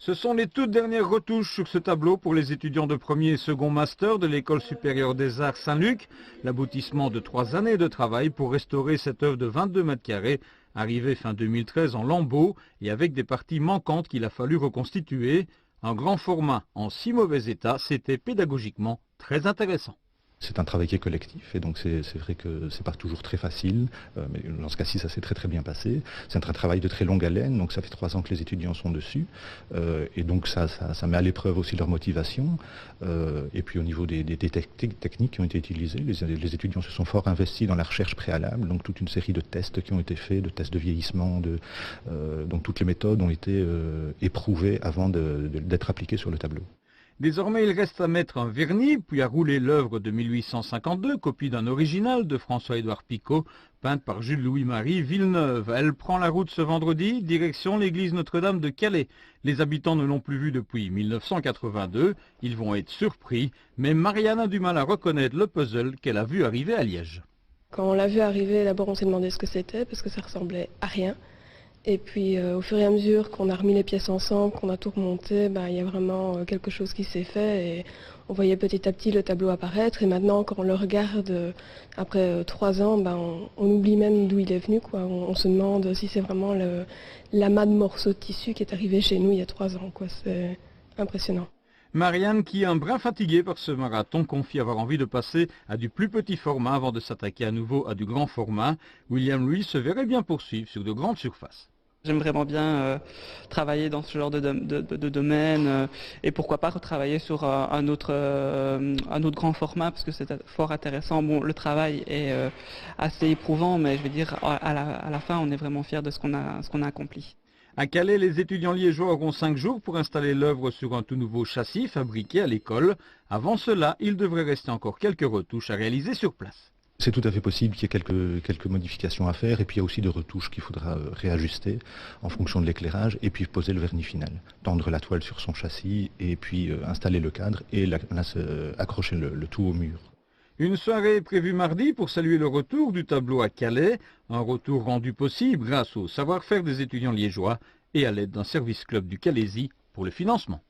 Ce sont les toutes dernières retouches sur ce tableau pour les étudiants de premier et second master de l'École supérieure des arts Saint-Luc. L'aboutissement de 3 années de travail pour restaurer cette œuvre de 22 mètres carrés, arrivée fin 2013 en lambeaux et avec des parties manquantes qu'il a fallu reconstituer. Un grand format en si mauvais état, c'était pédagogiquement très intéressant. C'est un travail qui est collectif et donc c'est vrai que c'est pas toujours très facile, mais dans ce cas-ci ça s'est très bien passé. C'est un travail de très longue haleine, donc ça fait 3 ans que les étudiants sont dessus et donc ça met à l'épreuve aussi leur motivation. Et puis au niveau des techniques qui ont été utilisées, les étudiants se sont fort investis dans la recherche préalable, donc toute une série de tests qui ont été faits, de tests de vieillissement, donc toutes les méthodes ont été éprouvées avant d'être appliquées sur le tableau. Désormais, il reste à mettre un vernis, puis à rouler l'œuvre de 1852, copie d'un original de François-Édouard Picot, peinte par Jules-Louis-Marie Villeneuve. Elle prend la route ce vendredi, direction l'église Notre-Dame de Calais. Les habitants ne l'ont plus vue depuis 1982, ils vont être surpris, mais Marianne a du mal à reconnaître le puzzle qu'elle a vu arriver à Liège. Quand on l'a vu arriver, d'abord on s'est demandé ce que c'était, parce que ça ressemblait à rien. Et puis au fur et à mesure qu'on a remis les pièces ensemble, qu'on a tout remonté, il y a vraiment quelque chose qui s'est fait et on voyait petit à petit le tableau apparaître. Et maintenant quand on le regarde après 3 ans, on oublie même d'où il est venu, quoi. On se demande si c'est vraiment l'amas de morceaux de tissu qui est arrivé chez nous il y a 3 ans, quoi. C'est impressionnant. Marianne, qui est un brin fatiguée par ce marathon, confie avoir envie de passer à du plus petit format avant de s'attaquer à nouveau à du grand format. William, lui, se verrait bien poursuivre sur de grandes surfaces. J'aime vraiment bien travailler dans ce genre de domaine et pourquoi pas retravailler sur un autre grand format parce que c'est fort intéressant. Bon, le travail est assez éprouvant, mais je veux dire à la fin on est vraiment fiers de ce qu'on a accompli. À Calais, les étudiants liégeois auront 5 jours pour installer l'œuvre sur un tout nouveau châssis fabriqué à l'école. Avant cela, il devrait rester encore quelques retouches à réaliser sur place. C'est tout à fait possible qu'il y ait quelques modifications à faire et puis il y a aussi des retouches qu'il faudra réajuster en fonction de l'éclairage et puis poser le vernis final, tendre la toile sur son châssis et puis installer le cadre et accrocher le tout au mur. Une soirée est prévue mardi pour saluer le retour du tableau à Calais, un retour rendu possible grâce au savoir-faire des étudiants liégeois et à l'aide d'un service club du Calaisis pour le financement.